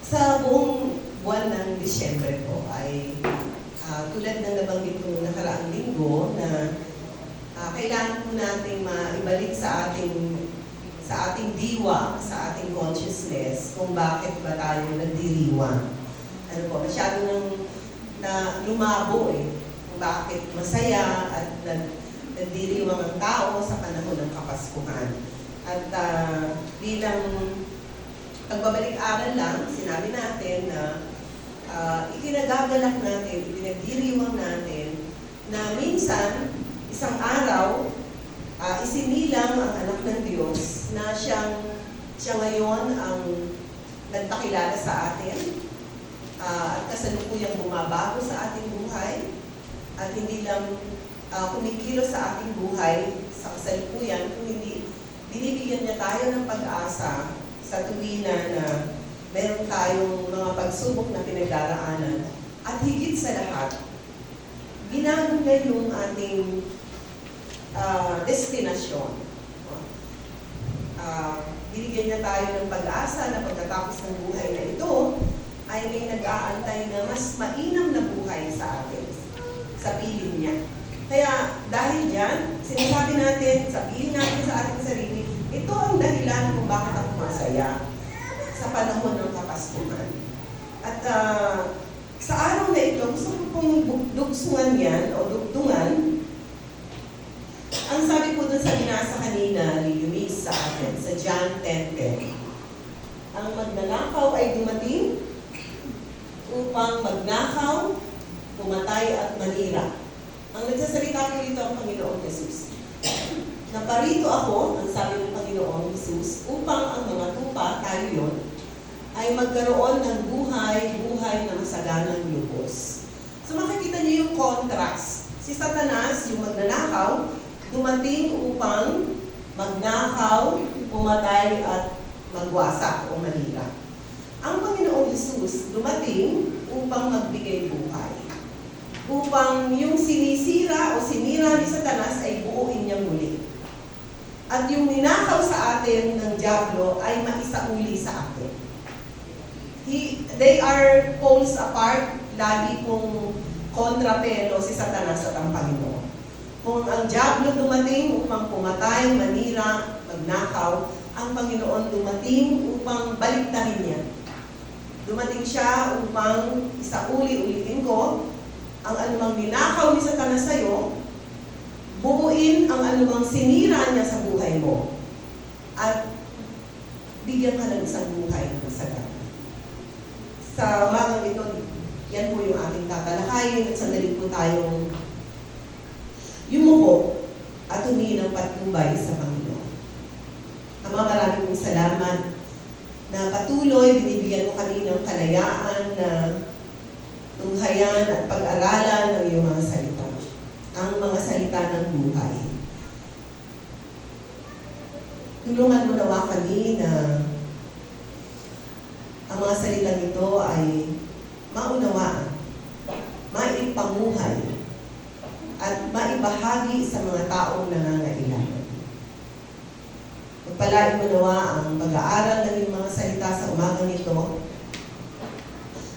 Sa buong buwan ng Disyembre po ay tulad ng nabanggit ko nakaraang linggo na kailangan po nating maibalik sa ating diwa, sa ating consciousness kung bakit ba tayo nagdiriwang. Ano po, masyado na lumabo kung bakit masaya at nagdiriwang ang tao sa panahon ng Kapaskuhan. At bilang pagbabalik-aral lang, sinabi natin na ikinagagalak natin, ipinagdiriwang natin na minsan, isang araw, isinilang ang anak ng Diyos na siya ngayon ang nagpakilala sa atin at kasalukuyang bumabago sa ating buhay at hindi lang kumikilos sa ating buhay sa kasalukuyan, kung hindi binibigyan niya tayo ng pag-asa sa tuwina na meron tayong mga pagsubok na pinagdaraanan at higit sa lahat, binago niya yung ating destinasyon. Binigyan niya tayo ng pag-asa na pagkatapos ng buhay na ito ay may nag-aantay na mas mainam na buhay sa atin, sa piling niya. Kaya dahil dyan, sinasabi natin, sabihin natin sa ating sarili, ito ang dahilan kung bakit ako masaya sa panahon ng Kapaskuhan. At sa araw na ito, gusto ko pong dugsungan yan o dugtungan. Ang sabi po dun sa binasa kanina ni Eunice sa atin, sa John 10:10, ang magnanakaw ay dumating upang magnakaw, pumatay at manira. Ang nagsasalita po dito ang Panginoong Jesus. Naparito ako, ang sabi ng Panginoong Jesus, upang ang mga tupa, tayo yun, ay magkaroon ng buhay na masaganang lubos. So makikita niyo yung contrast. Si Satanas, yung magnanakaw, dumating upang magnakaw, pumatay at magwasak o manira. Ang Panginoong Jesus dumating upang magbigay buhay. Upang yung sinisira o sinira ni Satanas ay buuin niyang muli. At yung ninakaw sa atin ng Diablo ay maisauli sa atin. They are poles apart, lagi pong kontrapelo si Satanas at ang Panginoon. Kung ang Diablo dumating upang pumatay, manira, magnakaw, ang Panginoon dumating upang baliktarin niya. Dumating siya upang isauli-ulitin ko, ang anumang ninakaw ni Satanas sa'yo, buuin ang anumang sinira niya sa buhay mo at bigyan ka ng isang buhay na masagana. Sa umagang ito, yan po yung ating tatalakayin at sandali po tayong yumuko at humingi ng patnubay sa Panginoon. Ama, maraming pong salamat na patuloy binibigyan mo kami ng kalayaan na tunghayan at pag-aralan ng iyong mga salita. Ang mga salita ng buhay. Tulungan mo nawa kami na ang mga salitang ito ay maunawaan, maipamuhay, at maibahagi sa mga taong nangangailangan. Pagpalain mo nawa ang pag-aaral ng iyong mga salita sa umagang ito.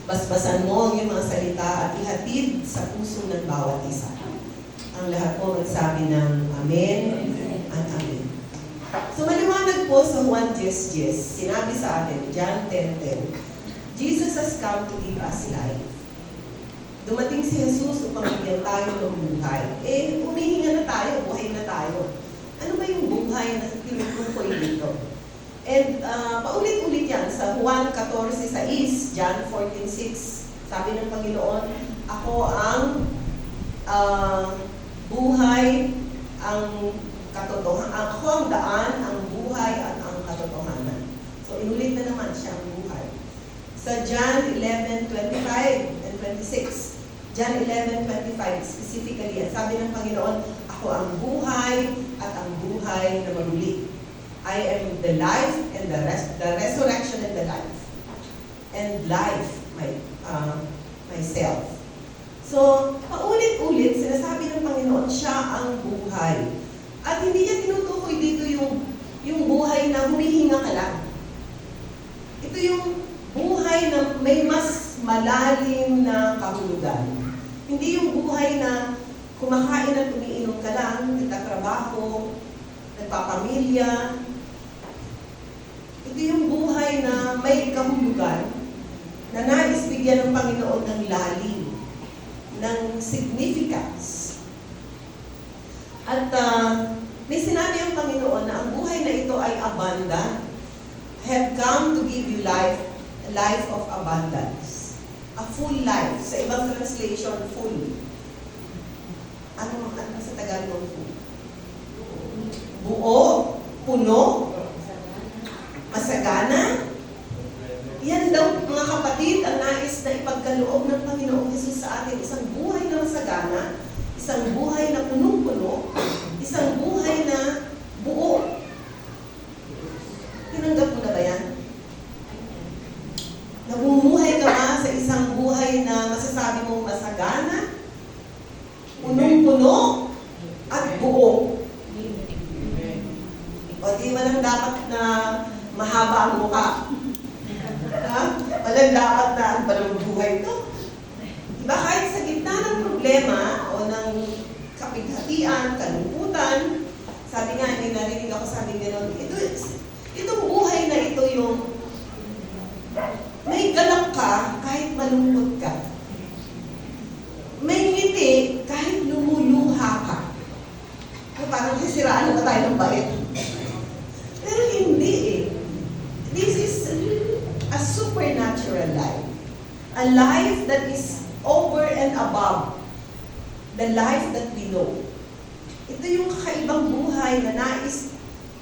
Basbasan mo ang iyong mga salita at ihatid sa puso ng bawat isa. Ang lahat po magsabi ng Amen at Amen. So maliwanag po sa Juan 10:10, sinabi sa atin, John 10:10, Jesus has come to give us life. Dumating si Jesus upang bigyan tayo ng buhay. Humihinga na tayo, buhay na tayo. Ano ba yung buhay na tinutukoy dito? And paulit-ulit yan sa Juan 14:6, John 14:6. Sabi ng Panginoon, ako ang buhay, ang katotohanan. Ako ang daan, ang buhay at ang katotohanan. So inulit na naman siya ang buhay. Sa John 11:25 and 26, John 11:25 specifically, sabi ng Panginoon, ako ang buhay at ang buhay na maguli. I am the life and the resurrection and the life. And life, myself. So, paulit-ulit, sinasabi ng Panginoon, siya ang buhay. At hindi niya tinutukoy dito yung buhay na humihinga ka lang. Ito yung buhay buhay na may mas malalim na kahulugan. Hindi yung buhay na kumakain at umiinom ka lang, nagtatrabaho, nagpapamilya. Ito yung buhay na may kahulugan na nais bigyan ng Panginoon ng lalim, ng significance. At may sinabi ang Panginoon na ang buhay na ito ay abundant. I have come to give you life, a life of abundance. A full life. Sa ibang translation, full. Ano sa Tagalog full? Buo, puno, masagana. Yan daw, mga kapatid, ang nais na ipagkaloob ng Panginoong Jesus sa atin. Isang buhay na masagana, isang buhay na punong-puno, isang buhay na buo. Tinanggap mo na ba yan? Namumuhay ka ba sa isang buhay na masasabi mong masagana, punong-puno, at buo? O di walang dapat na mahaba ang mukha. Ha? Walang dapat na ang balong buhay ito. Diba kahit sa gitna ng problema o ng kapighatian, kalungkutan, sabi nga, hindi narinig ako sabi gano'n, itong buhay na ito yung may galak ka kahit malungkot ka. May ngiti kahit lumuluha ka. Parang sisiraan na ba tayo ng bait? Pero hindi eh. This is a supernatural life. A life that is over and above the life that we know. Ito yung kakaibang buhay na nais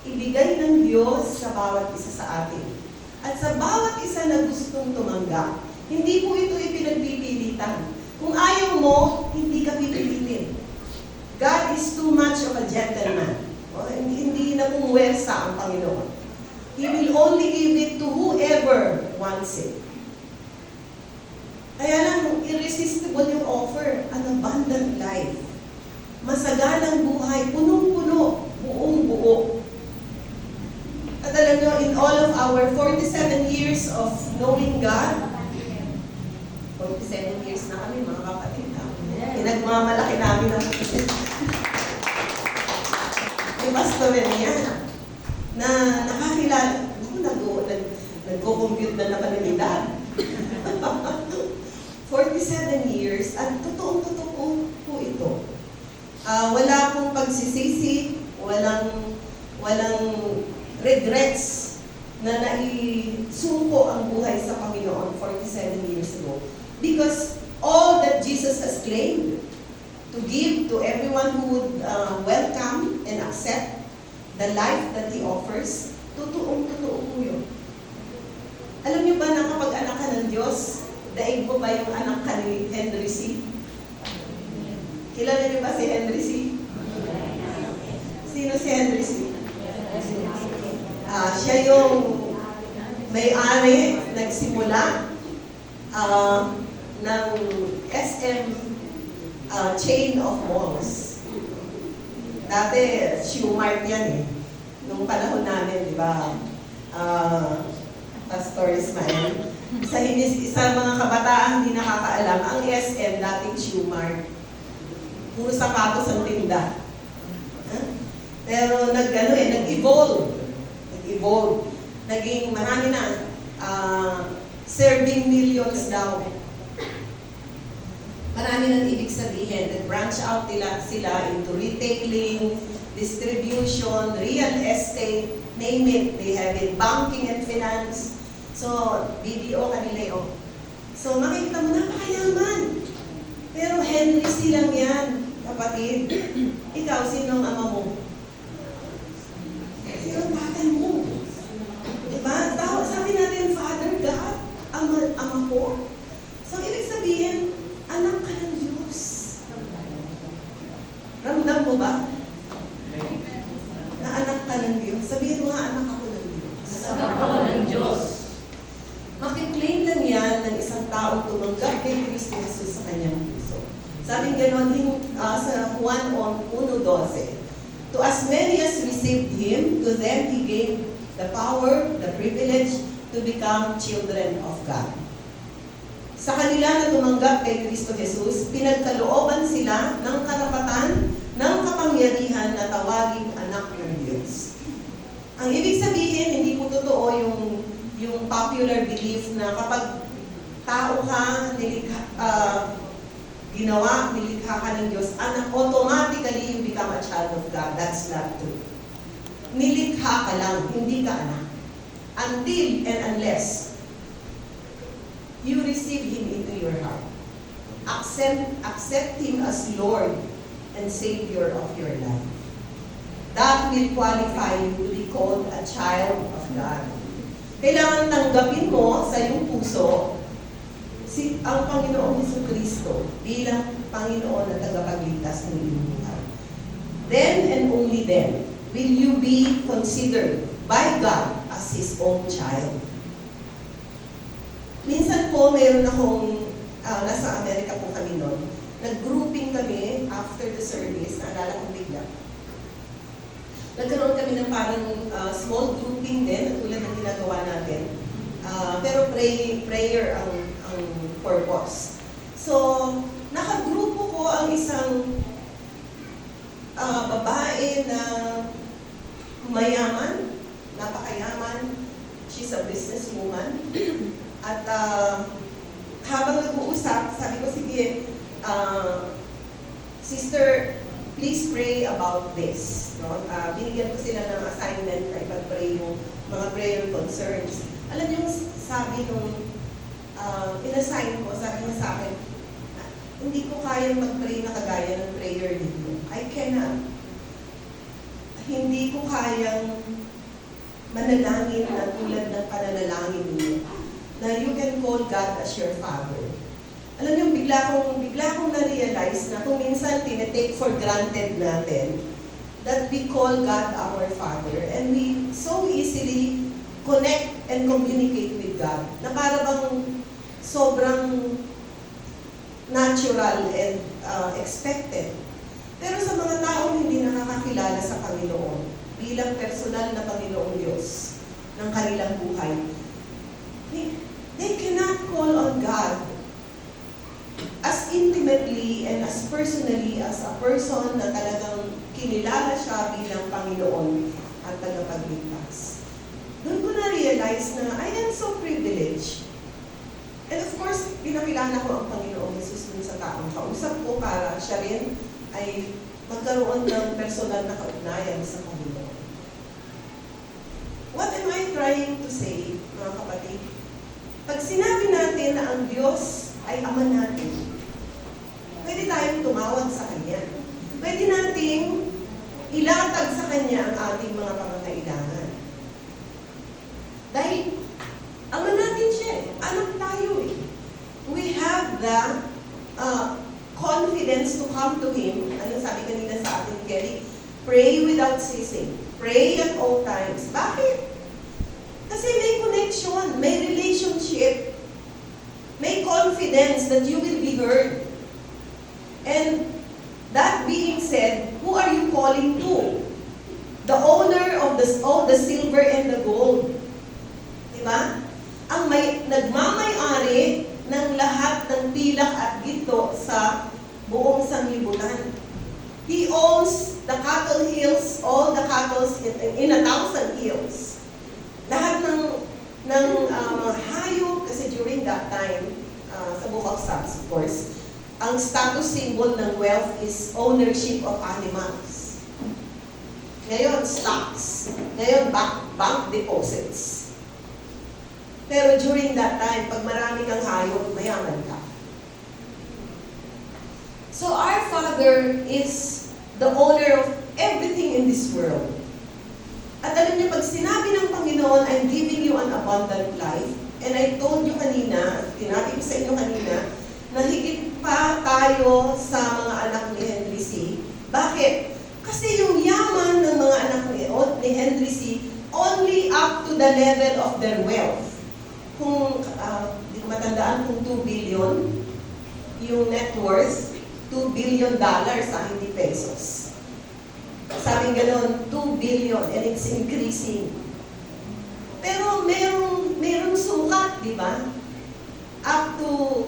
ibigay ng Diyos sa bawat isa sa atin. At sa bawat isa na gustong tumanggap. Hindi po ito ipinagpipilitan. Kung ayaw mo, hindi ka pipilitin. God is too much of a gentleman. O, hindi na pumuwersa ang Panginoon. He will only give it to whoever wants it. Kaya lang, irresistible yung offer, an abundant life. Masaganang buhay, punong-puno, buong-buo. At alam nyo, in all of our 47 years of knowing God, 47 years na kami, mga kapatid. Pinagmamalaki namin ang yung pastorin niya na nakakilala. Nagko-compute na naman ng edad. 47 years, at totoong-totoo po ito. Wala pong pagsisisi, walang regrets na naisungko ang buhay sa Panginoon 47 years ago. Because all that Jesus has claimed to give to everyone who would welcome and accept the life that He offers, totoong-totoo po yun. Alam niyo ba na kapag anak ka ng Diyos, daig mo ba yung anak ka ni Henry C? Kilala niyo ba si Henry C? Sino si Henry C? Siya yung may-ari, nagsimula ng SM chain of malls. Dati, Shoemart yan eh. Nung panahon namin, di ba? Pastor Ismael. Sa mga kabataan hindi nakakaalam, ang SM dating Shoemart. Puro sapatos ang tinda. Pero nag-evolve. Naging marami na. Serving millions daw. Marami nang ibig sabihin. Nag-branch out sila into retailing, distribution, real estate, name it. They have it, banking and finance. So, BDO kanila yun. So, makikita mo, napakayaman. Pero Henry C lang yan, kapatid. Ikaw, sinong ama mo? Sinong tatay mo? Diba? Sabi natin, Father God, ama ko. So, ibig sabihin, anak ka ng Diyos. Ramdam mo ba? Na anak ka ng Diyos. Sabihin mo nga, anak ako ng Diyos. Anak ako ng Diyos. Makiklaim lang yan ng isang taong tumanggap kay Kristo Jesus sa kanyang puso. Sabi ganon sa Juan 1:12, to as many as received Him, to them He gave the power, the privilege, to to become children of God. Sa kanila na tumanggap kay Kristo Jesus, pinagkalooban sila ng karapatan, ng kapangyarihan na tawaging anak ng Diyos. Ang ibig sabihin, hindi po totoo yung popular belief na kapag tao ka, nilikha ka ng Diyos, automatically you become a child of God. That's not true. Nilikha ka lang, hindi ka anak. Until and unless you receive Him into your heart. Accept Him as Lord and Savior of your life. That will qualify you to be called a child of God. Kailangan tanggapin mo sa iyong puso ang Panginoong Jesucristo bilang Panginoon at tagapagligtas ng iyong buhay. Then and only then will you be considered by God as His own child. Minsan po, meron akong, nasa Amerika po kami noon, nag-grouping kami after the service, naalala kong bigla. Nagkaroon kami ng parang small grouping din, tulad ng ginagawa natin. Pero prayer ang purpose. So, nakagrupo ko ang isang babae na mayaman, napakayaman. She's a businesswoman. At habang nag-uusap, sabi ko, sige, sister, please pray about this. No? Binigyan ko sila ng assignment na ipag-pray yung mga prayer concerns. Alam niyo, sabi nung in-assign ko, sabi niya sa akin, hindi ko kayang mag-pray na kagaya ng prayer ninyo. I cannot. Hindi ko kayang manalangin na tulad ng pananalangin ninyo. Na you can call God as your Father. Alam niyo, bigla kong na-realize na kung minsan tinetake for granted natin that we call God our Father and we so easily connect and communicate with God na para bang sobrang natural and expected. Pero sa mga taong hindi nakakakilala sa Panginoon bilang personal na Panginoong Diyos ng kanilang buhay, they cannot call on God as intimately and as personally as a person na talagang kinilala siya bilang Panginoon at tagapagligtas. Doon ko na-realize na I am so privileged. And of course, pinakilala ko ang Panginoong Jesus dun sa taong kausap ko para siya rin ay magkaroon ng personal na kaugnayan sa Panginoon. What am I trying to say, mga kapatid? Pag sinabi natin na ang Diyos ay Ama natin, pwede tayong tumawag sa Kanya. Pwede nating ilatag sa Kanya ang ating mga pangangailangan. Dahil Ama natin siya eh. Anak tayo eh. We have the confidence to come to Him. Ano sabi kanina sa atin, Kelly? Pray without ceasing. Pray at all times. Bakit? Kasi may connection, may relationship, may confidence that you will be heard. And that being said, who are you calling to? The owner of the silver and the gold. Diba? Ang nagmamay-ari ng lahat ng pilak at ginto sa buong sanglibutan. He owns the cattle hills, all the cattle in 1,000 hills. Lahat ng hayop, kasi during that time, sa Book of Psalms, of course, ang status symbol ng wealth is ownership of animals. Ngayon, stocks. Ngayon, bank deposits. Pero during that time, pag marami kang hayop, mayaman ka. So our Father is the owner of everything in this world. At alam niyo, pag sinabi ng Panginoon, I'm giving you an abundant life, and I told you kanina, tinabi ko sa inyo kanina, na higit pa tayo sa mga anak ni Henry C. Bakit? Kasi yung yaman ng mga anak ni Henry C. only up to the level of their wealth. Kung, di ko matandaan kung 2 billion, yung net worth, $2 billion hindi pesos. Sabi ganon, 2 billion and it's increasing. Pero meron sukat, di ba? Up to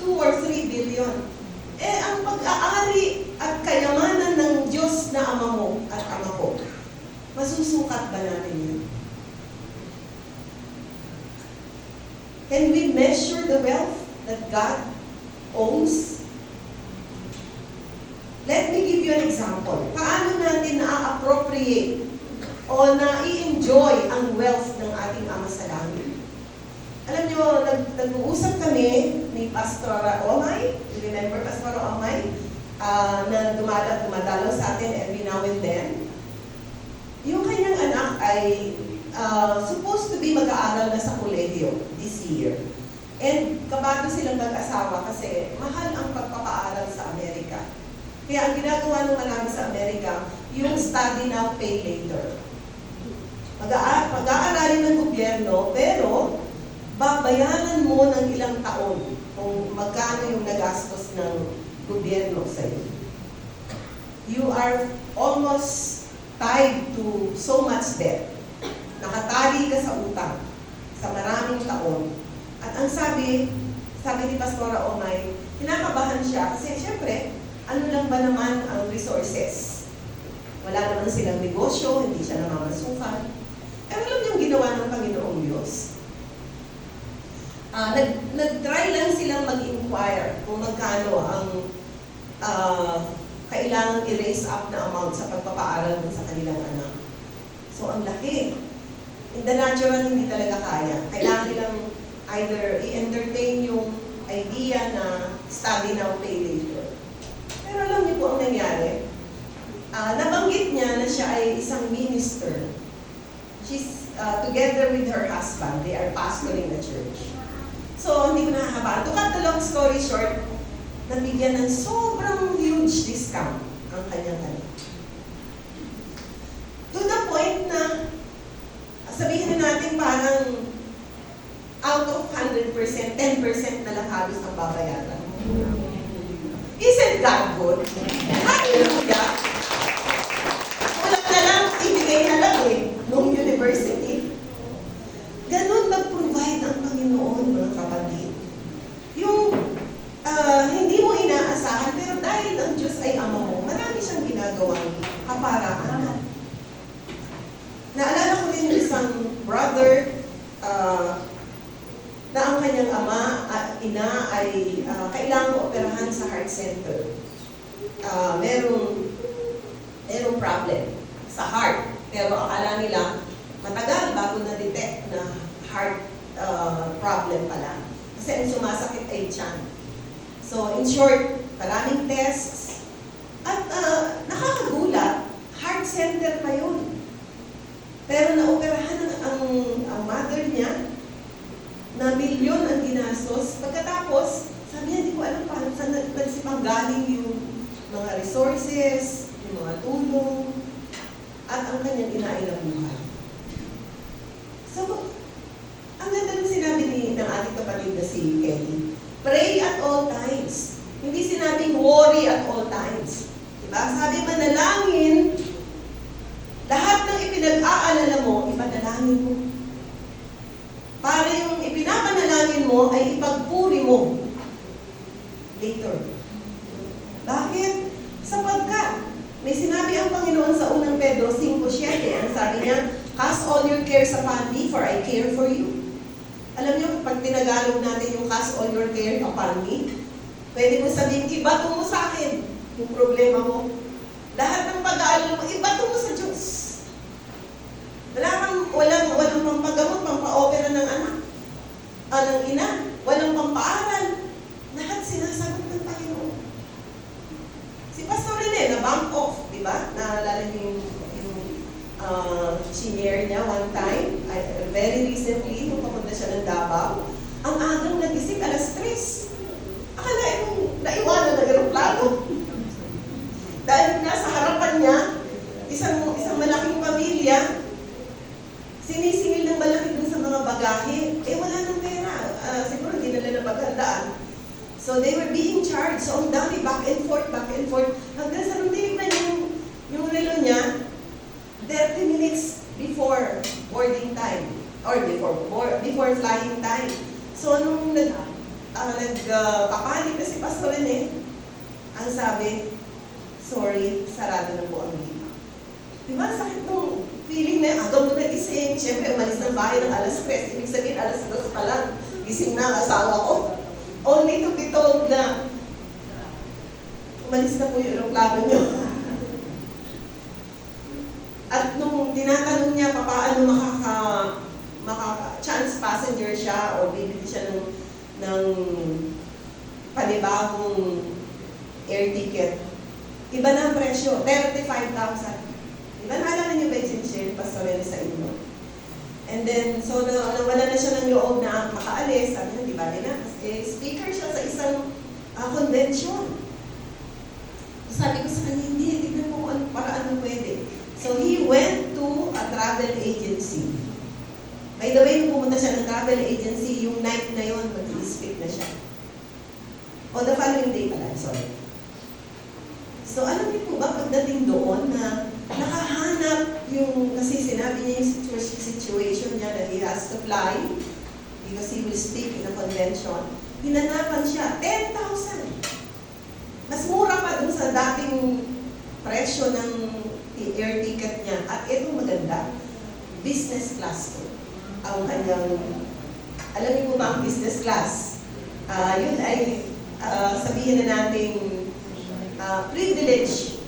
2 or 3 billion. Eh, ang pag-aari at kayamanan ng Diyos na Ama mo at Ama ko, masusukat ba natin yun? Can we measure the wealth that God owns? Let me give you an example. Paano natin na-appropriate o na-i-enjoy ang wealth ng ating Ama sa langit? Alam nyo, nag-uusap kami ni Pastor Omay, remember Pastor Omay, na dumadalo sa atin every now and then. Yung kanyang anak ay supposed to be mag-aaral na sa kolehiyo this year. And kabado silang mag-asawa kasi mahal ang pagpapaaral sa Amerika. Kaya ang ginagawa ng marami sa Amerika, yung study now, pay later. Pag-aaralin ng gobyerno, pero babayaran mo ng ilang taon kung magkano yung nagastos ng gobyerno sa iyo. You are almost tied to so much debt. Nakatali ka sa utang sa maraming taon. At ang sabi ni Pastora Omay, kinakabahan siya kasi syempre, ano lang ba naman ang resources? Wala naman silang negosyo, hindi siya namamasukan. Pero alam yung ginawa ng Panginoong Diyos. Nag-try lang silang mag-inquire kung magkano ang kailangan i-raise up na amount sa pagpapaaral sa kanilang anak. So, ang laki. In the natural, hindi talaga kaya. Kailangan nilang either i-entertain yung idea na study now, pay later. Pero alam niyo po ang nangyari. Nabanggit niya na siya ay isang minister. She's together with her husband. They are pastoring the church. So, hindi ko nakakabaan. To cut the long story short, nabigyan ng sobrang huge discount ang kanyang anak. To the point na, sabihin na natin parang out of 100%, 10% na lang halos ang babayaran. Isn't God good? Hallelujah! Kulang na lang, ibigay na lang nung university. Ganun mag-provide ang Panginoon, mga kapatid. Yung hindi mo inaasahan, pero dahil ang Diyos ay Ama mo, marami siyang ginagawang kaparaanan. Naalala ko rin yung isang brother na ang kanyang ama at ina ay kailangang operahan sa heart center. Merong problem sa heart. Pero akala nila matagal bago na-detect na heart problem pala. Kasi ang sumasakit ay tiyan. So in short, maraming tests. At nakakagulat, heart center pa yun. Pero naoperahan ang mother niya, na milyon ang ginastos. Pagkatapos, sabi niya, hindi ko alam paano saan nagsipanggaling yung mga resources, yung mga tulong, at ang kanyang inailang buhay. So, ang ganda ng sinabi ng ating kapatid na si Kelly, pray at all times. Hindi sinabing worry at all times. Diba? Sabi, manalangin, lahat ng ipinag-aalala mo, ipanalangin mo. Para yung ipinapanalangin mo ay ipagpuri mo later. Bakit? Sapagkat may sinabi ang Panginoon sa unang Pedro 5:7. Ang sabi niya, cast all your cares upon me, for I care for you. Alam niyo, pag tinagalog natin yung cast all your care upon me, pwede mo sabihin, ibato mo sa akin yung problema mo. Lahat ng pag-aalala mo, ibato mo sa Diyos. Walang pampagamot, pampaopera ng anak, ng ina, walang pampaaral. Lahat sinasagot ng Panginoon. Si Pastor Rene, na-bank off, di ba? Naalala niyo yung senior niya one time, very recently, nung papunta siya ng Davao, ang agang nagising, 3:00. Akalain mong naiwanan ng aeroplano. Dahil nasa harapan niya, isang malaking pamilya, sinisingil ng malaki dun sa mga bagahe. Wala nang pera. Siguro hindi nila napaghandaan. So they were being charged. So ang dami, back and forth. Hanggang sa nung tinignan yung relo niya, 30 minutes before boarding time. or before flying time. So, nung nagpapanik na si Pastor Rene, ang sabi, sorry, sarado na po ang gate. Diba, sakit nung feeling na agaw mo nagising. Siyempre, umalis ng bahay ng alas 3. Ibig sabihin, alas 2 pa lang. Gising na ang asawa ko. Only to be told na umalis na po yung aeroplano nyo. At nung tinatanong niya paano chance passenger siya o bibili siya ng panibagong air ticket, iba na ang presyo, 35,000. Diba, naalala niyo ba yung share Pastor Rene sa inyo? And then, so nawala na siya ng loob na makaalis. Sabi niya, di ba na? Kasi speaker siya sa isang convention. Sabi ko sa kanya, hindi, tignan mo kung paraan pwede. So he went to a travel agency. By the way, nung pumunta siya ng travel agency, yung night na yun, mag-i-speak na siya. O the following day pala, sorry. So alam niyo po ba, pagdating doon na nakahanap yung, kasi sinabi niya yung situation niya that he has to fly because he will speak in a convention. Hinanapan siya, 10,000. Mas mura pa dun sa dating presyo ng air ticket niya. At itong maganda, business class po. Ang kanyang, alam niyo po ba ang business class? Yun ay, sabihin na natin, privilege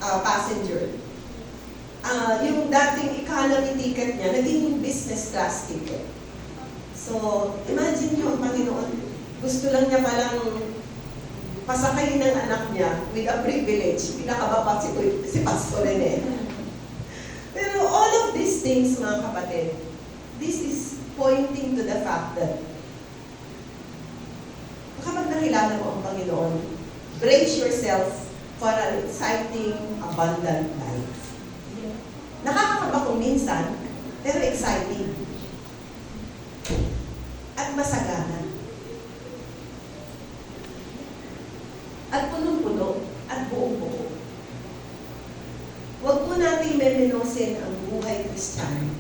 passenger. Yung dating economy ticket niya, naging business class ticket. So, imagine nyo ang Panginoon, gusto lang niya palang pasakay ng anak niya with a privilege. Pinakababa si Pastor Rene. Pero all of these things, mga kapatid, this is pointing to the fact that kapag nakilala mo ang Panginoon, brace yourself for an exciting, abundant life. Nakakakaba kung minsan, pero exciting. At masagana. At punong-puno, at buong-buo. Huwag po natin memenosin ang buhay Kristiyano.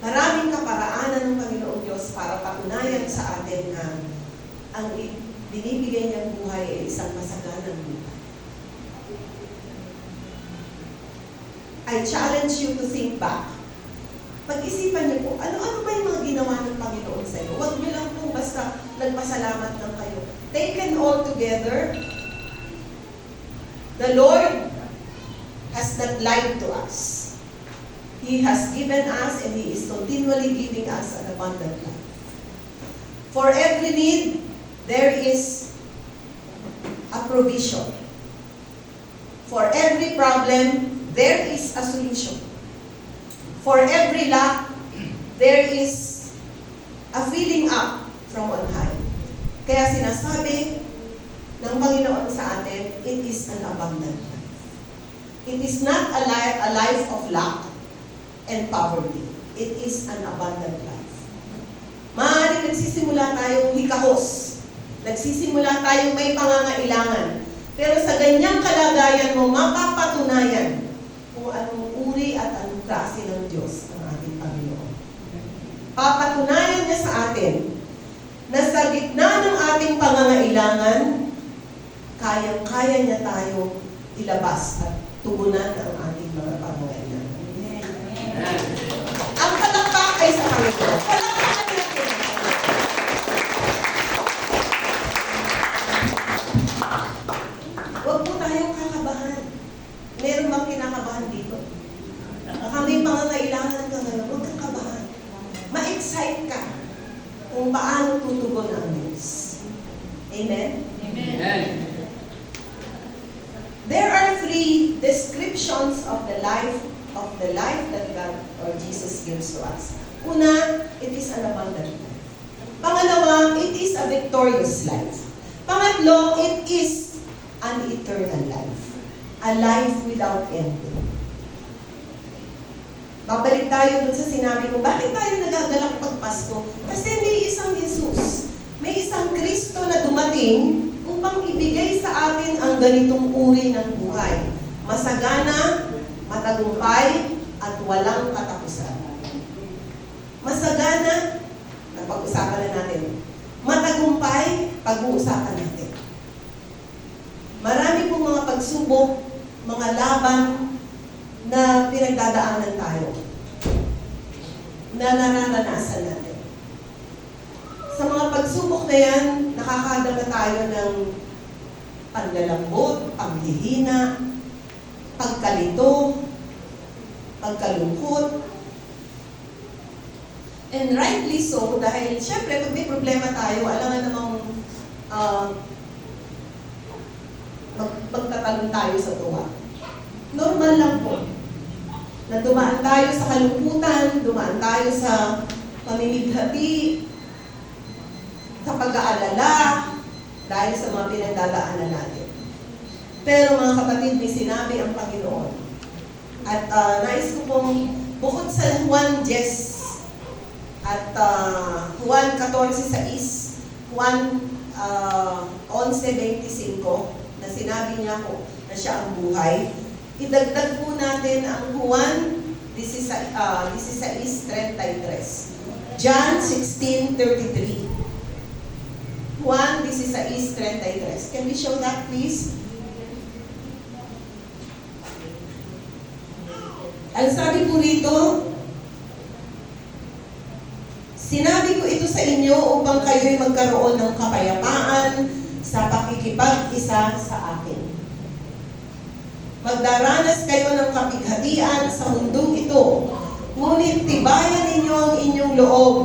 Maraming kaparaanan ng Panginoong Diyos para patunayan sa atin na ang binibigay niyang buhay ay isang masaganang buhay. I challenge you to think back. Pag-isipan niyo po, ano ba yung mga ginawa ng Panginoon sa iyo? Huwag niyo lang po basta nagpasalamat lang kayo. Taken all together, the Lord has not lied to us. He has given us and He is continually giving us an abundant life. For every need, there is a provision. For every problem, there is a solution. For every lack, there is a filling up from on high. Kaya sinasabi ng Panginoon sa atin, it is an abundant life. It is not a life of lack and poverty. It is an abundant life. Maaaring nagsisimula tayong hikahos. Nagsisimula tayong may pangangailangan. Pero sa ganyang kalagayan mo, mapapatunayan kung anong uri at anong klase ng Diyos ang ating Panginoon. Papatunayan niya sa atin na sa gitna ng ating pangangailangan, kayang-kaya niya tayo ilabas at tugunan ang ating mga pangangailangan. Ang palakpak ay sa Panginoon. Palakpakan natin. Huwag po tayong kakabahan. Meron bang kinakabahan dito? Baka may pangangailangan ka ngayon, huwag kang kabahan. Ma-excite ka kung paano tutugon ang Diyos. Amen? Amen. There are three descriptions of the life that God or Jesus gives to us. Una, it is an abundant life. Pangalawa, it is a victorious life. Pangatlo, it is an eternal life. A life without end. Babalik tayo dun sa sinabi ko, bakit tayo nagagalak pag Pasko? Kasi may isang Jesus, may isang Kristo na dumating upang ibigay sa atin ang ganitong uri ng buhay. Masagana, matagumpay, at walang katapusan. Masagana, napag-usapan na natin. Matagumpay, pag-uusapan natin. Marami pong mga pagsubok, mga laban na pinagdadaanan tayo, na nararanasan natin. Sa mga pagsubok na yan, nakakadala tayo ng panlalambot, paghihina, pagkalito, pagkalungkot. And rightly so, dahil syempre pag may problema tayo, alangan namang magtatalon tayo sa tuwa. Normal lang po na dumaan tayo sa kalungkutan, dumaan tayo sa pamimighati, sa pag-aalala, dahil sa mga pinagdadaanan natin. Pero mga kapatid, may sinabi ang Panginoon. At nais ko pong, bukod sa Juan 10, at Juan 14:6, Juan 11:25, na sinabi niya po na siya ang buhay, idagdag po natin ang Juan 16:33. John 16:33. Juan 16:33. Can we show that, please? Ang sabi po rito, sinabi ko ito sa inyo upang kayo'y magkaroon ng kapayapaan sa pakikipag-isa sa akin. Magdaranas kayo ng kapighatian sa mundong ito, ngunit tibayan ninyo ang inyong loob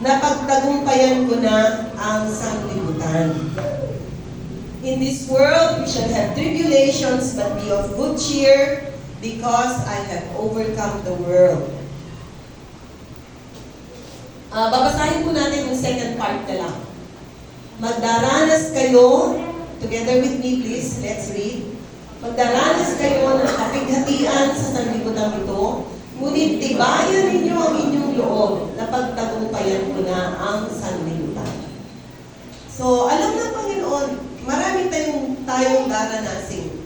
na pagtagumpayan ko na ang sanglibutan. In this world, we shall have tribulations, but be of good cheer, because I have overcome the world. Babasahin po natin yung second part na lang. Magdaranas kayo, together with me please, let's read. Magdaranas kayo ng kapighatian sa sanlibutan ito, ngunit tibayan ninyo ang inyong loob na pagtagumpayan ko na ang sanlibutan. So, alam ng Panginoon, marami tayong daranasin.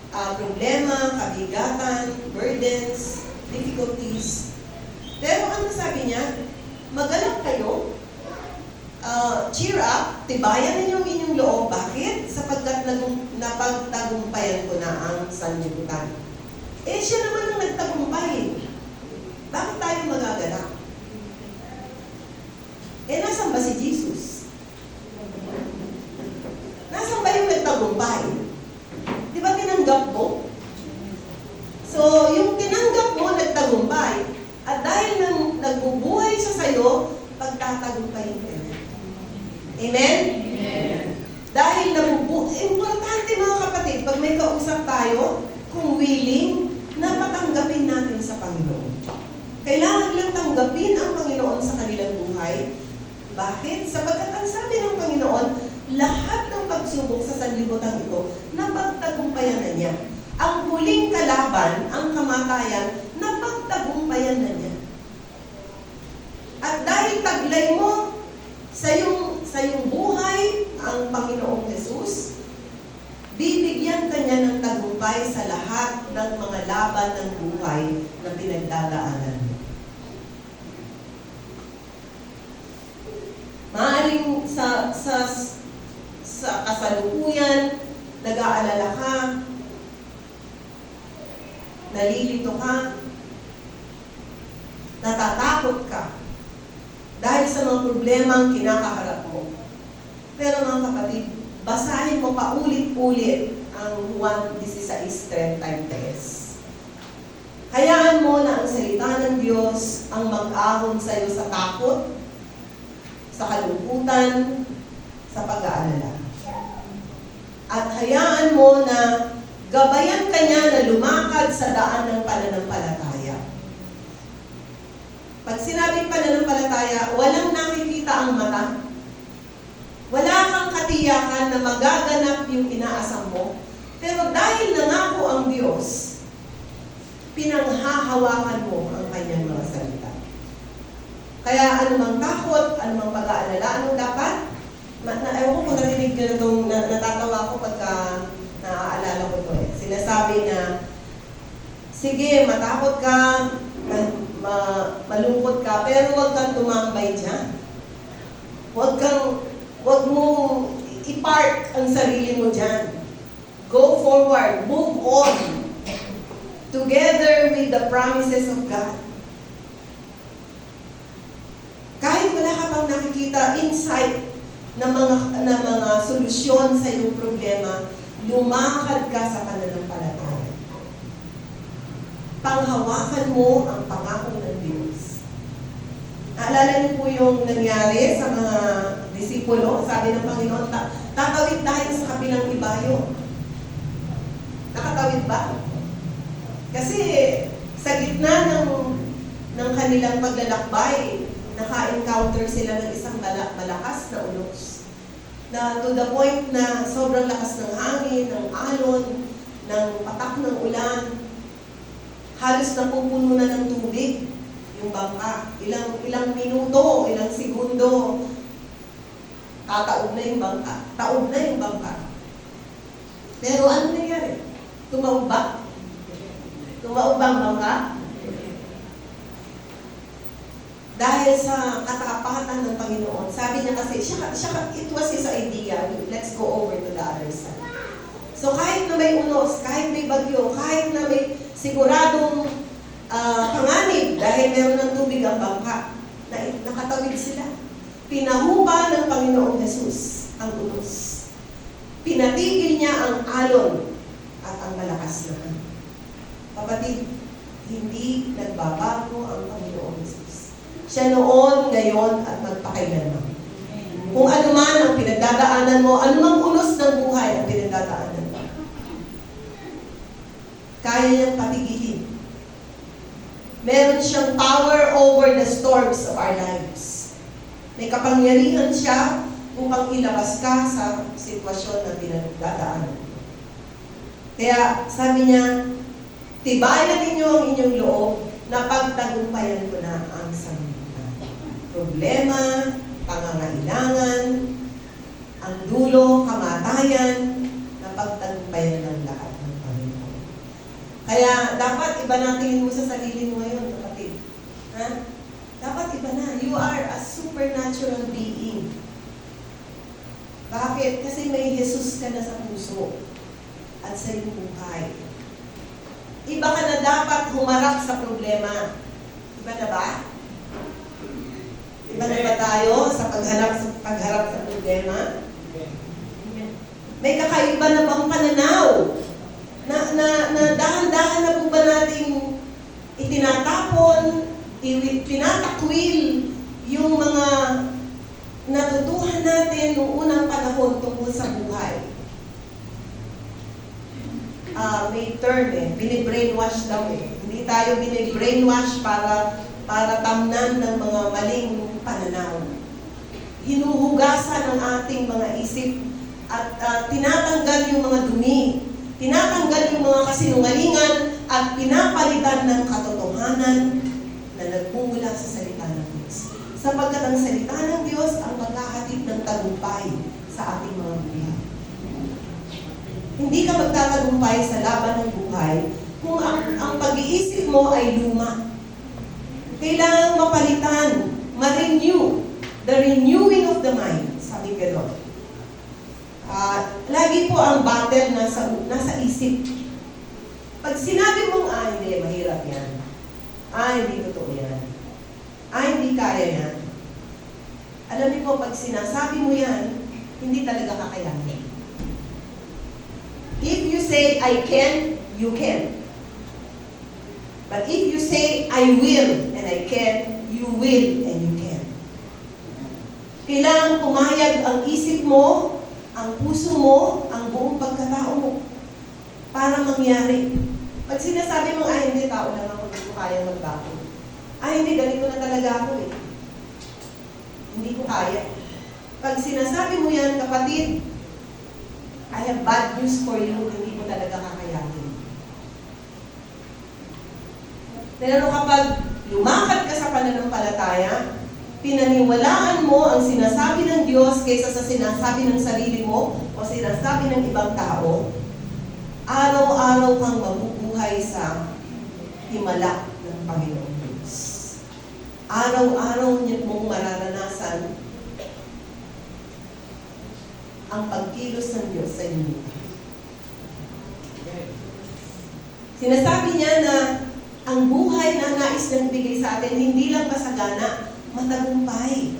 Problema, kabigatan, burdens, difficulties. Pero ano sabi niya? Magalak kayo, cheer up, tibayan ninyo ang inyong loob. Bakit? Sapagkat napagtagumpayan ko na ang sanlibutan. Siya naman ang nagtagumpay. Bakit tayo magagalak? Nasaan ba si Jesus? Nasaan ba yung nagtagumpay? Di ba tinanggap mo? So, yung tinanggap mo, nagtagumpay. At dahil nagbubuhay siya sa'yo, pagtatagumpayin ka niya. Amen? Amen. Dahil importante mga kapatid, pag may kausap tayo, kung willing, na patanggapin natin sa Panginoon. Kailangan lang tanggapin ang Panginoon sa kanilang buhay. Bakit? Sapagkat ang sabi ng Panginoon, lahat ng pagsubok sa sanlibutan ito, napagtagumpayan na niya. Ang huling kalaban, ang kamatayan, napagtagumpayan na niya. At dahil taglay mo sa iyong buhay ang Panginoong Jesus, bibigyan ka niya ng tagumpay sa lahat ng mga laban ng buhay na pinagdadaanan mo. Maaaring sa kasalukuyan, nag-aalala ka, nalilito ka, natatakot ka, dahil sa mga problemang kinakaharap mo. Pero mga kapatid, basahin mo paulit-ulit ang Juan 16:33. Hayaan mo na ang salita ng Diyos ang mag-ahon sa iyo sa takot, sa kalungkutan, sa pag-aalala. At hayaan mo na gabayan ka niya na lumakad sa daan ng pananampalataya. Pag sinabing pananampalataya, walang nakikita ang mata. Wala kang katiyakan na magaganap yung inaasam mo. Pero dahil nangako ang Diyos, pinanghahawakan mo ang kanyang mga salita. Kaya anumang takot, anumang pag-aalala, anong dapat? Ewan ko kung narinig nyo itong natatawa ko pagka naaalala ko ito eh. Sinasabi na, sige, matakot ka, malungkot ka, pero huwag kang tumambay dyan. Huwag mo i-park ang sarili mo dyan. Go forward, move on. Together with the promises of God. Kahit wala ka pang nakikita insight na mga solusyon sa iyong problema, lumakad ka sa pananampalataya. Panghawakan mo ang pangako ng Diyos. Naalala niyo po yung nangyari sa mga disipulo? Sabi ng Panginoon, tatawid tayo sa kabilang ibayo. Nakatawid ba? Kasi sa gitna ng kanilang paglalakbay, naka-encounter sila ng isang malakas na unos. Na to the point na sobrang lakas ng hangin, ng alon, ng patak ng ulan, halos napupuno na ng tubig yung bangka. Ilang minuto, ilang segundo, tataob na yung bangka. Taob na yung bangka. Pero ano nangyari? Tumaob ba? Tumaob ba ang bangka? Dahil sa katapatan ng Panginoon, sabi niya kasi, it was his idea, let's go over to the other side. So kahit na may unos, kahit may bagyo, kahit na may siguradong panganib, dahil meron ng tubig ang bangka, nakatawid sila. Pinahupa ng Panginoong Jesus ang unos. Pinatigil niya ang alon at ang malakas na. Kapatid, hindi nagbabago ang Panginoong Jesus. Siya noon, ngayon, at magpakailanman. Kung ano man ang pinagdadaanan mo, anumang unos ng buhay ang pinagdadaanan mo, kaya niyang patigilin. Meron siyang power over the storms of our lives. May kapangyarihan siya upang ilabas ka sa sitwasyon na pinagdadaanan mo. Kaya sabi niya, tibayan ninyo ang inyong loob na pagtagumpayan ko na ang sanlibutan. Problema, pangangailangan, ang dulo, kamatayan, na pagtagumpayan ng lahat ng Panginoon. Kaya dapat iba na tingin mo sa sarili mo ngayon, kapatid. Ha? Dapat iba na. You are a supernatural being. Bakit? Kasi may Jesus ka na sa puso at sa iyong buhay. Iba ka na dapat humarap sa problema. Iba na ba? Iba na ba tayo sa pagharap sa problema? May kakaiba na bang pananaw? Na dahan-dahan na po ba nating itinatapon, tinatakwil yung mga natutuhan natin noong unang panahon tungkol sa buhay? May term binibrainwash daw Hindi tayo binibrainwash para tamnan ng mga maling pananaw. Hinuhugasan ang ating mga isip at tinatanggal yung mga dumi, tinatanggal yung mga kasinungalingan at pinapalitan ng katotohanan na nagmumula sa salita ng Diyos. Sapagkat ang salita ng Diyos ang maghahatid ng tagumpay sa ating mga buhay. Hindi ka magtatagumpay sa laban ng buhay kung ang pag-iisip mo ay luma. Kailangan mapalitan, ma-renew, the renewing of the mind, sabi gano'n. Lagi po ang battle nasa isip. Pag sinabi mong, hindi, mahirap yan. Hindi totoo yan. Hindi kaya yan. Alam niyo po, pag sinasabi mo yan, hindi talaga kakayanin. If you say, I can, you can. But if you say, I will, and I can, you will, and you can. Kailangan pumayag ang isip mo, ang puso mo, ang buong pagkatao mo, para mangyari. Pag sinasabi mo, hindi, tao lang ako, hindi ko kaya magbago. Hindi, ganito na talaga ako eh. Hindi ko kaya. Pag sinasabi mo yan, kapatid, I have bad news for you, hindi mo talaga kakayanin. Pero kapag lumakad ka sa pananampalataya, pinaniwalaan mo ang sinasabi ng Diyos kaysa sa sinasabi ng sarili mo o sinasabi ng ibang tao, araw-araw kang mabubuhay sa himala ng Panginoong Diyos. araw-araw niyo mong mararanasan ang pagkilos ng Diyos sa inyo. Sinasabi niya na ang buhay na nais ng bigay sa atin, hindi lang masagana, matagumpay.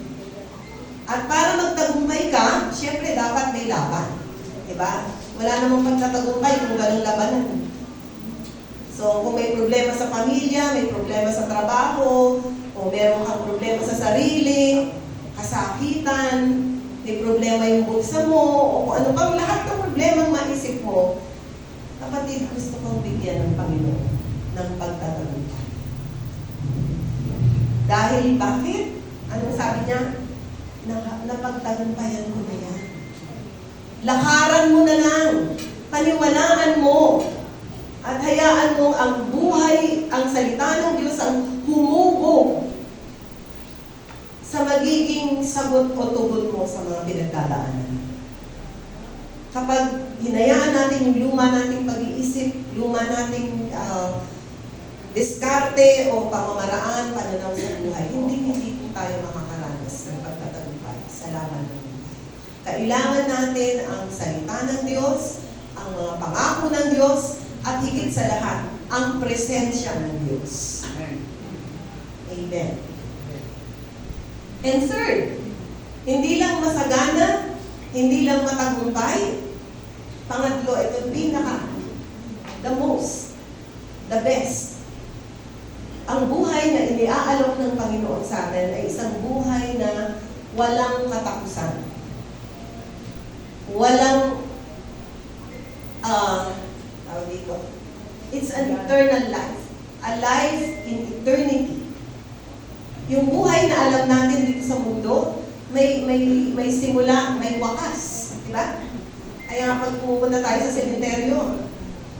At para magtagumpay ka, syempre dapat may laban. Diba? Wala namang pagtatagumpay kung walang labanan. So, kung may problema sa pamilya, may problema sa trabaho, o meron kang problema sa sarili, kasakitan, may problema yung bulsa mo, o kung ano pang lahat ng problema maisip mo, kapatid, gusto kong bigyan ng Panginoon ng pagtatagumpay. Dahil bakit? Anong sabi niya? Napagtagumpayan ko na yan. Lakaran mo na lang. Paniwalaan mo. At hayaan mo ang buhay, ang salita ng Diyos ang humubog sa magiging sagot o tugon mo sa mga pinagdadaanan. Kapag hinayaan natin yung luma nating pag-iisip, luma nating diskarte o pamamaraan, pananaw sa buhay, hindi po tayo makakaranas ng pagtatagumpay sa laban ng buhay. Kailangan natin ang salita ng Diyos, ang mga pangako ng Diyos, at higit sa lahat, ang presensya ng Diyos. Amen. And third, hindi lang masagana, hindi lang matagumpay. Pangatlo, ito the most, the best. Ang buhay na iniaalok ng Panginoon sa atin ay isang buhay na walang katapusan. Walang, it's an eternal life. A life in eternity. Yung buhay na alam natin dito sa mundo, may simula, may wakas. Diba? Kaya pag pupunta tayo sa sementeryo,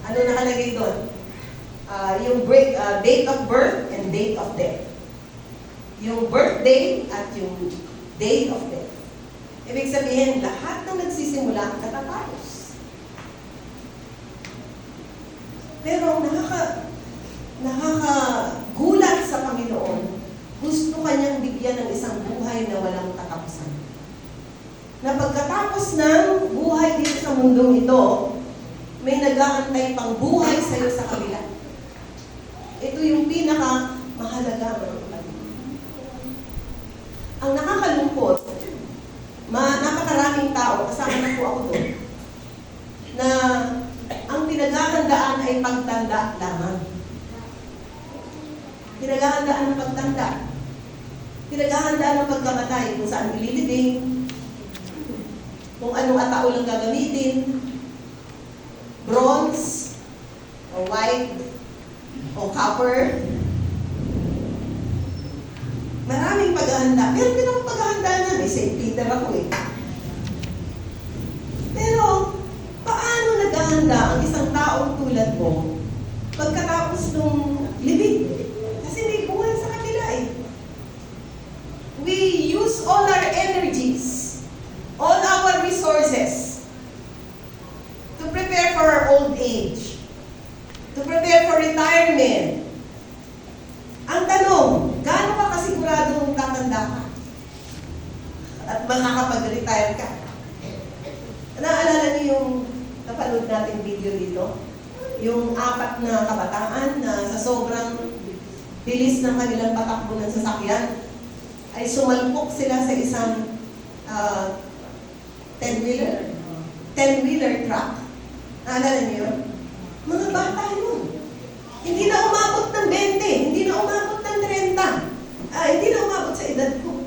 ano nakalagay doon? Yung date of birth and date of death. Yung birthday at yung date of death. Ibig sabihin, lahat ng nagsisimula katatapos. Pero nakakagulat sa Panginoon, gusto kanyang bigyan ng isang buhay na walang katapusan. Na pagkatapos ng buhay dito sa mundong ito, may nag-aantay pang buhay sa iyo sa kabila. Ito yung pinaka-mahalaga, mga kapatid. Ang nakakalungkot, napakaraming tao, kasama na po ako doon, na ang pinaghahandaan ay pagtanda lamang. Pinaghahandaan ng pagtanda. Pinaghahandaan ng pagkamatay, kung saan ililibing, kung anong atao lang gagamitin, bronze, o white, o copper. Maraming paghahanda. Pero pinapagahanda na, may St. Peter ako eh. Pero, paano naghahanda ang isang taong tulad mo pagkatapos nung libing? Kasi may buhay sa kanila eh. We use all our energies, all our resources to prepare for our old age, to prepare for retirement. Ang tanong, gaano ka kasiguradong tatanda ka? At makakapag-retire ka? Naalala niyo yung napanood nating video dito? Yung 4 na kabataan na sa sobrang bilis ng kanilang patakbo ng sasakyan, ay sumalpok sila sa isang 10-wheeler truck. Naalala niyo? Mga bata yun. Hindi na umabot ng 20, hindi na umabot ng 30. Hindi na umabot sa edad ko.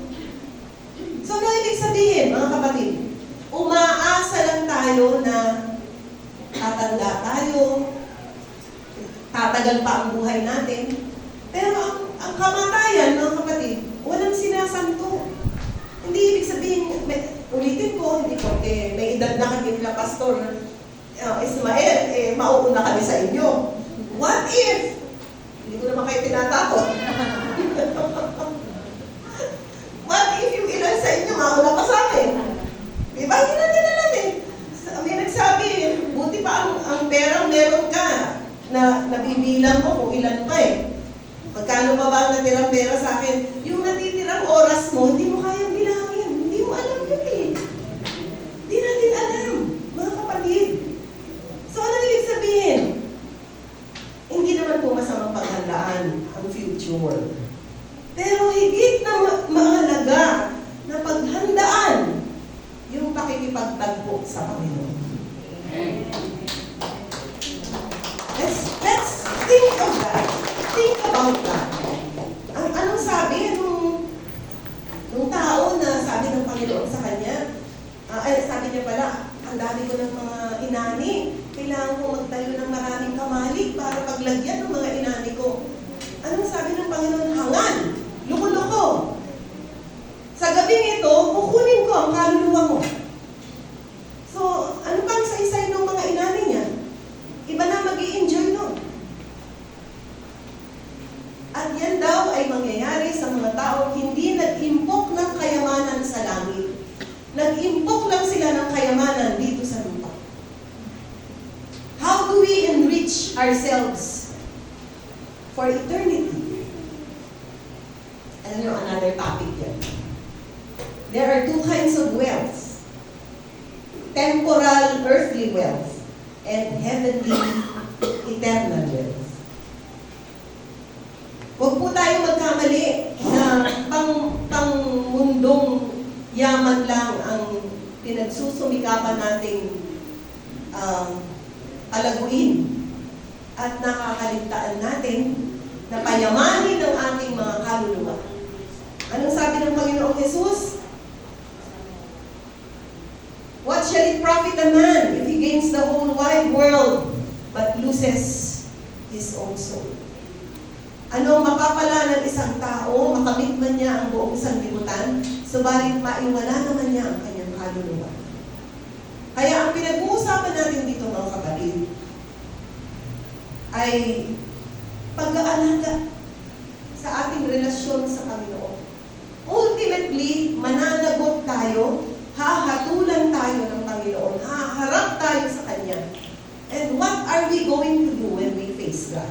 So, ano ibig sabihin, mga kapatid? Umaasa lang tayo na tatanda tayo, tatagal pa ang buhay natin. Pero ang kamatayan, mga kapatid, walang sinasanto. Hindi ibig sabihin, ulitin ko, hindi ko, may edad na kami nila, Pastor Ismael, mauuna kami sa inyo. What if? Hindi ko naman kayo tinatakot. What if yung ilan sa inyo mauna pa sa akin? Diba? Hindi natin alam eh. May nagsabi, buti pa ang perang meron ka na nabibilang mo kung ilan pa eh. Magkano pa ba ang natirang pera sa akin? Yung natitirang oras mo, hindi mo kayang bilangin. Hindi mo alam yun eh. Hindi natin alam, mga kapatid. So ano ibig sabihin? Hindi naman po masamang paghandaan ang future. Pero higit na mahalaga na paghandaan yung pakikipagtagpo sa Panginoon. Let's think of that. Think about that. Anong sabi nung tao na sabi ng Panginoon sa kanya? Sabi niya pala, ang dami ko ng mga inani. Kailangan ko magtayo ng maraming kamalig para paglagyan ng mga inani ko. Anong sabi ng Panginoon? Hangan! Loko-loko! Sa gabing ito, kukunin ko ang kaluluwa mo. So, ano pang isa-isay ng mga inani niya? Iba na mag-i-enjoy nun. At yan daw ay mangyayari sa mga tao hindi nag-impok ng kayamanan sa langit. Nag-impok lang sila ng kayamanan dito sa lupa. How do we enrich ourselves for eternity? Alam nyo, another topic yan. There are two kinds of wealth. Temporal, earthly wealth, and heavenly, eternal wealth. Huwag po tayo magkamali na pang-mundong yaman lang ang pinagsusumikapan nating palaguin at nakakaligtaan natin na payamanin ang ating mga kaluluwa. Anong sabi ng Panginoong Jesus? What shall it profit a man if he gains the whole wide world but loses his own soul? Anong mapapala ng isang tao, makamit man niya ang buong sanlibutan, subalit maiwala naman niya ang kanyang kaluluwa. Kaya ang pinag-uusapan natin dito mga kapatid ay pag-aalaga sa ating relasyon sa Panginoon. Ultimately, mananagot tayo, hahatulan tayo ng Panginoon, haharap tayo sa Kanya. And what are we going to do when we face God?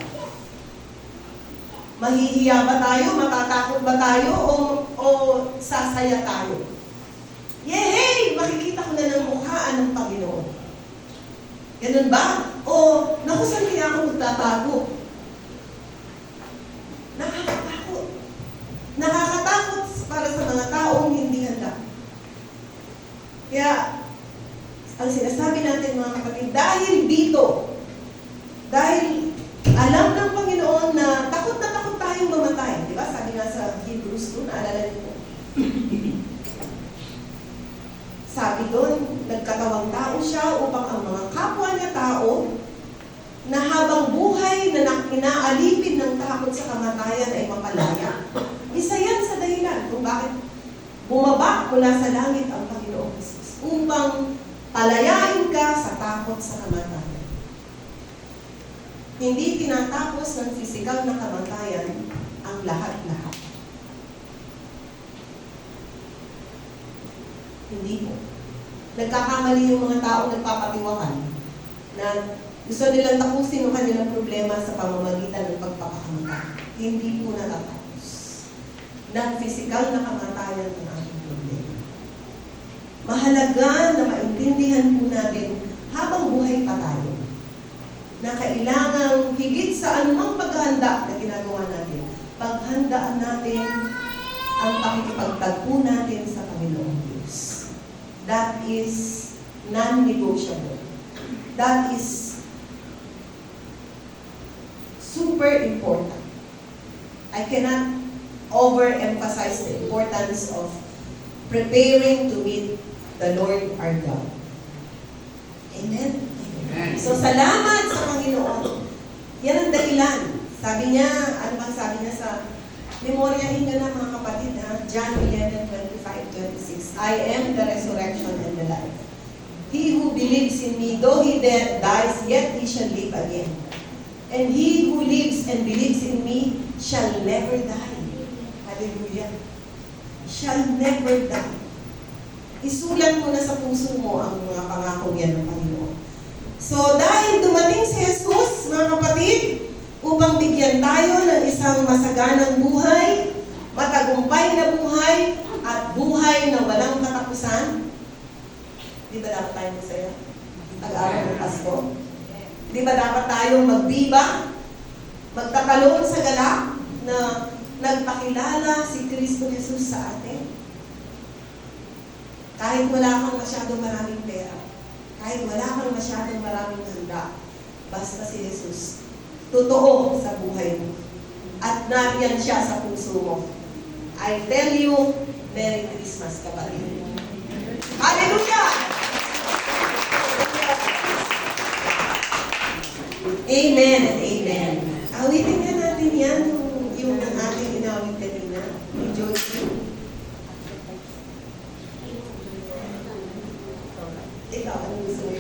Mahihiya ba tayo? Matatakot ba tayo? O sasaya tayo? Yehey! Makikita ko na ng mukhaan ng Panginoon. Ganun ba? O, naku, saan kaya ako magtatago? Nakakatakot. Nakakatakot para sa mga taong hindi handa. Kaya, ang sinasabi natin mga kapatid, dahil dito, dahil alam ng Panginoon na takot tayong mamatay. Diba? Sabi nga sa Hebrews 2, naalala niyo po. Sabi doon, nagkatawang tao siya upang ang mga kapwa niya tao na habang buhay na inaalipin ng takot sa kamatayan ay mapalaya. Isa yan sa dahilan kung bakit bumaba mula sa langit ang Panginoong Jesus upang palayain ka sa takot sa kamatayan. Hindi tinatapos ng pisikal na kamatayan ang lahat-lahat. Hindi po. Nagkakamali yung mga tao nagpapatiwakan na gusto nilang tapusin ang kanilang problema sa pamamagitan ng pagpapakamatay. Hindi po natatapos. Ng pisikal na kamatayan ang ating problema. Mahalaga na maintindihan po natin habang buhay pa tayo na kailangang higit sa anumang paghahanda na ginagawa natin, paghandaan natin ang pakikipagtagpo natin sa Panginoong Diyos. That is non-negotiable. That is super important. I cannot overemphasize the importance of preparing to meet the Lord our God. Amen? So, salamat sa Panginoon. Yan ang dahilan. Sabi niya, ano bang sabi niya sa memoryahin niyo na mga kapatid, ha? John 11:25-26. I am the resurrection and the life. He who believes in me, though he dies, yet he shall live again. And he who lives and believes in me shall never die. Hallelujah. Shall never die. Isulat mo na sa puso mo ang mga pangako yan ng Panginoon. So, dahil dumating si Jesus, mga kapatid, upang bigyan tayo ng isang masaganang buhay, matagumpay na buhay, at buhay na walang katapusan? Di ba dapat tayo masaya? Pag-araw ng Pasko? Di ba dapat tayong magbiba? Magtataloon sa galak na nagpakilala si Kristo Jesus sa atin? Kahit wala kang masyadong maraming pera, kahit wala kang masyadong maraming handa, basta si Jesus, totoo sa buhay mo. At nariyan siya sa puso mo. I tell you, Merry Christmas, kapatid. Hallelujah! Amen and amen. Awitin nga natin yan, yung ating inawit kanina. Enjoy you. Ikaw, ano gusto mo?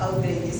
How great is